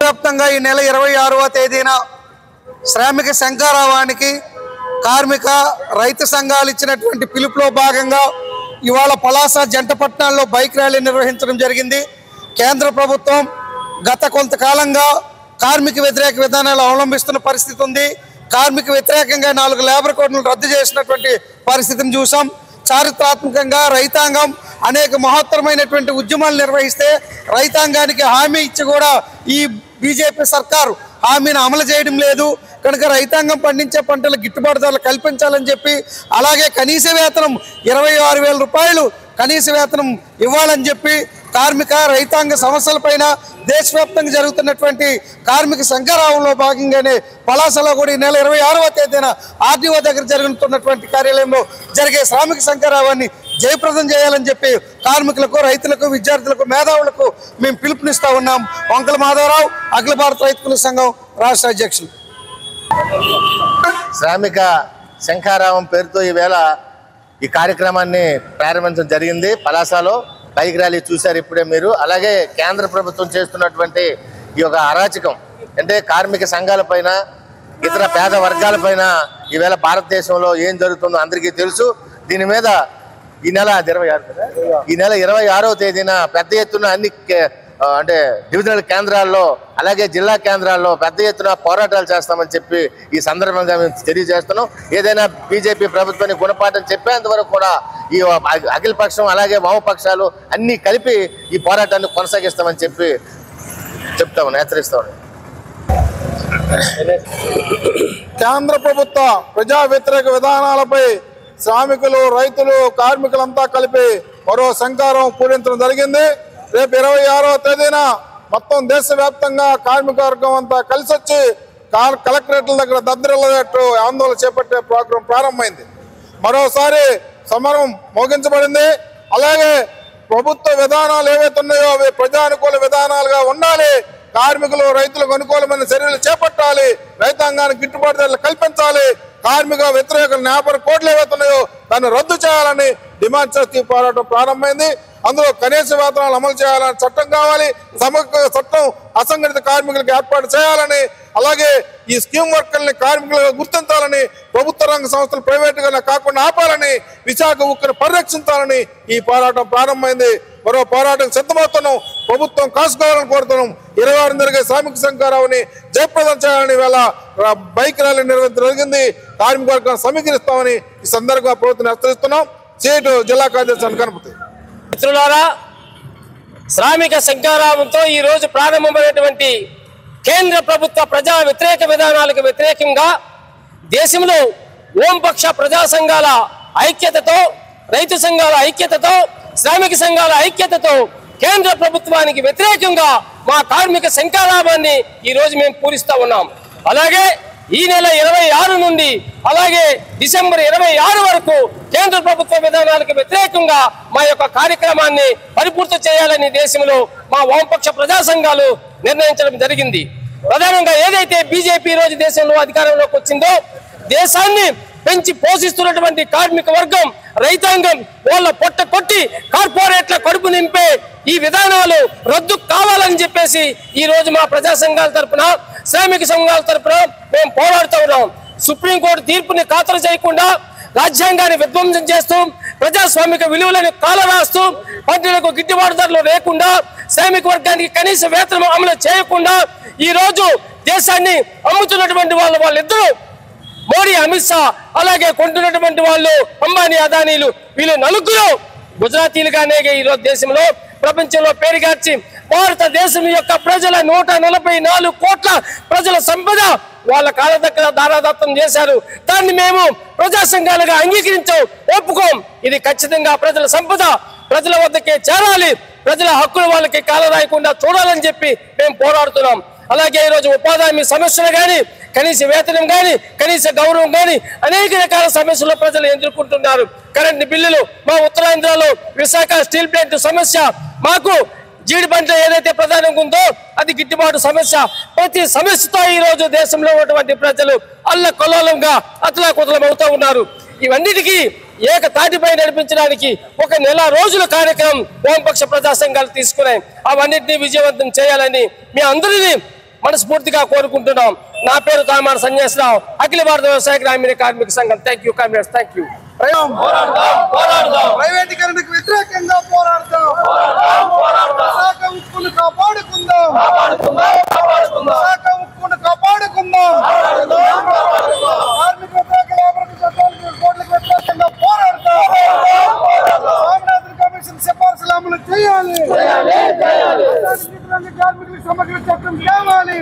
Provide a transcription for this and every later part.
వ్యాప్తంగా ఈ నెల 26వ తేదీన శ్రామిక శంఖారావానికి కార్మిక రైతు సంఘాలు ఇచ్చినటువంటి పిలుపులో భాగంగా ఇవాళ పలాస జంటపట్నాల్లో బైక్ ర్యాలీ నిర్వహించడం జరిగింది. కేంద్ర ప్రభుత్వం గత కొంతకాలంగా కార్మిక వ్యతిరేక విధానాలు అవలంబిస్తున్న పరిస్థితి ఉంది. కార్మిక వ్యతిరేకంగా 4 లేబర్ కోడ్లను రద్దు చేసినటువంటి పరిస్థితిని చూసాం. చారిత్రాత్మకంగా రైతాంగం అనేక మహత్తరమైనటువంటి ఉద్యమాలు నిర్వహిస్తే రైతాంగానికి హామీ ఇచ్చి కూడా ఈ బీజేపీ సర్కారు హామీని అమలు చేయడం లేదు. కనుక రైతాంగం పండించే పంటలు గిట్టుబాటు ధరలు కల్పించాలని చెప్పి, అలాగే కనీస వేతనం 26,000 రూపాయలు కనీస వేతనం ఇవ్వాలని చెప్పి కార్మిక రైతాంగ సమస్యలపైన దేశవ్యాప్తంగా జరుగుతున్నటువంటి కార్మిక సంఘరావంలో భాగంగానే పలాసలో కూడా ఈ నెల 26వ తేదీన ఆర్డీఓ దగ్గర జరుగుతున్నటువంటి కార్యాలయంలో జరిగే శ్రామిక సంఘరావాన్ని జయప్రదం చేయాలని చెప్పి కార్మికులకు, రైతులకు, విద్యార్థులకు, మేధావులకు మేము పిలుపునిస్తా ఉన్నాం. వంకల మాధవరావు, అఖిల భారత రైతుల సంఘం రాష్ట్ర అధ్యక్షులు. శ్రామిక శంఖారావం పేరుతో ఈవేళ ఈ కార్యక్రమాన్ని ప్రారంభించడం జరిగింది. పలాసలో బైక్ ర్యాలీ చూశారు ఇప్పుడే మీరు. అలాగే కేంద్ర ప్రభుత్వం చేస్తున్నటువంటి ఈ యొక్క అరాచకం అంటే కార్మిక సంఘాలపైన, ఇతర పేద వర్గాలపైన ఈవేళ భారతదేశంలో ఏం జరుగుతుందో అందరికీ తెలుసు. దీని మీద ఈ నెల 26వ తేదీన పెద్ద ఎత్తున అన్ని అంటే డివిజనల్ కేంద్రాల్లో అలాగే జిల్లా కేంద్రాల్లో పెద్ద ఎత్తున పోరాటాలు చేస్తామని చెప్పి ఈ సందర్భంగా మేము తెలియజేస్తున్నాం. ఏదైనా బీజేపీ ప్రభుత్వాన్ని గుణపాఠం చెప్పేంత వరకు కూడా ఈ అఖిల పక్షం అలాగే వామపక్షాలు అన్ని కలిపి ఈ పోరాటాన్ని కొనసాగిస్తామని చెప్పి చెప్తామని హెచ్చరిస్తామని. కేంద్ర ప్రభుత్వ ప్రజా వ్యతిరేక విధానాలపై శ్రామికులు, రైతులు, కార్మికులంతా కలిపి మరో శంఖారావం పూరించడం జరిగింది. రేపు 26వ తేదీన మొత్తం దేశవ్యాప్తంగా కార్మిక వర్గం అంతా కలిసి వచ్చి కలెక్టరేట్ల దగ్గర దద్దరిల్లేటట్టు ఆందోళన చేపట్టే ప్రోగ్రాం ప్రారంభమైంది. మరోసారి సమరం మోగించబడింది. అలాగే ప్రభుత్వ విధానాలు ఏవైతే ఉన్నాయో అవి ప్రజానుకూల విధానాలుగా ఉండాలి. కార్మికులు, రైతులకు అనుకూలమైన చర్యలు చేపట్టాలి. రైతాంగానికి గిట్టుబాటు ధరలు కల్పించాలి. కార్మిక వ్యతిరేక లేబర్ కోడ్లు ఏవైతే ఉన్నాయో దాన్ని రద్దు చేయాలని డిమాండ్ చేస్తూ పోరాటం ప్రారంభమైంది. అందులో కనీస వేతనాలు అమలు చేయాలని చట్టం కావాలి. సమగ్ర చట్టం అసంఘటిత కార్మికులకు ఏర్పాటు చేయాలని, అలాగే ఈ స్కీమ్ వర్కర్ని కార్మికులుగా గుర్తించాలని, ప్రభుత్వ రంగ సంస్థలు ప్రైవేటుగా కాకుండా ఆపాలని, విశాఖ ఉక్కును పరిరక్షించాలని ఈ పోరాటం ప్రారంభమైంది. మరో పోరాటం సిద్ధమవుతున్నాం. ప్రభుత్వం కాసుకోవాలని కోరుతున్నాం. 26 జరిగే శ్రామిక శంఖారావుని జయప్రదం చేయాలని వేళ బైక్ ర్యాలీ నిర్వహించడం జరిగింది. కార్మిక వర్గాన్ని సమీకరిస్తామని ఈ సందర్భంగా ప్రభుత్వం హెచ్చరిస్తున్నాం. సిఐటి జిల్లా కార్యదర్శి కనపతి. మిత్రులారా, శ్రామిక శంఖారావంతో ఈ రోజు ప్రారంభమైనటువంటి కేంద్ర ప్రభుత్వ ప్రజా వ్యతిరేక విధానాలకు వ్యతిరేకంగా దేశంలో ఓంపక్ష ప్రజా సంఘాల ఐక్యతతో, రైతు సంఘాల ఐక్యతతో, శ్రామిక సంఘాల ఐక్యతతో కేంద్ర ప్రభుత్వానికి వ్యతిరేకంగా మా కార్మిక శంఖారావాన్ని ఈ రోజు మేము పూరిస్తా ఉన్నాం. అలాగే ఈ నెల 26 నుండి అలాగే డిసెంబర్ 26 వరకు కేంద్ర ప్రభుత్వ విధానాలకు వ్యతిరేకంగా మా యొక్క కార్యక్రమాన్ని పరిపూర్తి చేయాలని దేశంలో మా వామపక్ష ప్రజా సంఘాలు నిర్ణయించడం జరిగింది. ప్రధానంగా ఏదైతే బీజేపీ రోజు దేశంలో అధికారంలోకి వచ్చిందో దేశాన్ని పెంచి పోషిస్తున్నటువంటి కార్మిక వర్గం, రైతాంగం వాళ్ళ పొట్ట కొట్టి కార్పొరేట్ల కడుపు నింపే ఈ విధానాలు రద్దు కావాలని చెప్పేసి ఈ రోజు మా ప్రజా సంఘాల తరఫున, శ్రామిక సంఘాల తరఫున మేము పోరాడుతూ ఉన్నాం. సుప్రీంకోర్టు తీర్పుని ఖాతరు చేయకుండా, రాజ్యాంగాన్ని విధ్వంసం చేస్తూ, ప్రజాస్వామిక విలువలను కాలరాస్తూ, పంటలకు గిట్టుబాటు ధరలు లేకుండా, శ్రామిక వర్గానికి కనీస వేతనం అమలు చేయకుండా ఈ రోజు దేశాన్ని అమ్ముతున్నటువంటి వాళ్ళిద్దరూ మోడీ, అమిత్ షా, అలాగే కొంటున్నటువంటి వాళ్ళు అంబానీ, అదానీలు, వీళ్ళు నలుగురు గుజరాతీలుగానే ఈరోజు దేశంలో ప్రపంచంలో పేరుగార్చి భారతదేశం యొక్క ప్రజల 144 కోట్ల ప్రజల సంపద వాళ్ళ కాళ్ళ దగ్గర దారాదత్తం చేశారు. దాన్ని మేము ప్రజా సంఘాలుగా అంగీకరించాం, ఒప్పుకోం. ఇది ఖచ్చితంగా ప్రజల సంపద ప్రజల వద్దకే చేరాలి, ప్రజల హక్కులు వాళ్ళకి కాలరాయకుండా చూడాలని చెప్పి మేము పోరాడుతున్నాం. అలాగే ఈరోజు ఉపాధి హామీ సమస్యలు కానీ, కనీస వేతనం కానీ, కనీస గౌరవం కానీ అనేక రకాల సమస్యలు ప్రజలు ఎదుర్కొంటున్నారు. కరెంటు బిల్లులు, మా ఉత్తరాంధ్రలో విశాఖ స్టీల్ ప్లాంట్ సమస్య, మాకు జీడి పంట ఏదైతే ప్రధానంగా ఉందో అది గిట్టుబాటు సమస్య. ప్రతి సమస్యతో ఈ రోజు దేశంలో ఉన్నటువంటి ప్రజలు అల్లకల్లోలంగా అతలాకుతలం అవుతూ ఉన్నారు. ఇవన్నిటికీ ఏకతాటిపై నడిపించడానికి ఒక నెల రోజుల కార్యక్రమం వామపక్ష ప్రజా సంఘాలు తీసుకున్నాయి. అవన్నింటినీ విజయవంతం చేయాలని మీ అందరినీ మనస్ఫూర్తిగా కోరుకుంటున్నాం. నా పేరు తామాన సన్యాసరావు, అఖిల భారత వ్యవసాయ గ్రామీణ కార్మిక సంఘం. Thank you comrades, thank you. ప్రైవేటీకరణకు వ్యతిరేకంగా పోరాడతాం. విశాఖ ఉక్కును కాపాడుకుందాం. విశాఖ ఉక్కును కాపాడుకుందాం. కార్మిక వ్యతిరేక లేబర్ చట్టాలకు కోట్లకు వ్యతిరేకంగా పోరాడతాం. స్వామినాథన్ కమిషన్ సిఫార్సులు అమలు చేయాలి. కార్మికుల సమగ్ర చట్టం తేవాలి.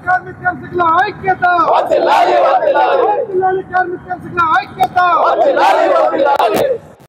కార్మిక సంఘాల ఐక్యత. కార్మిక సంఘాల ఐక్యత.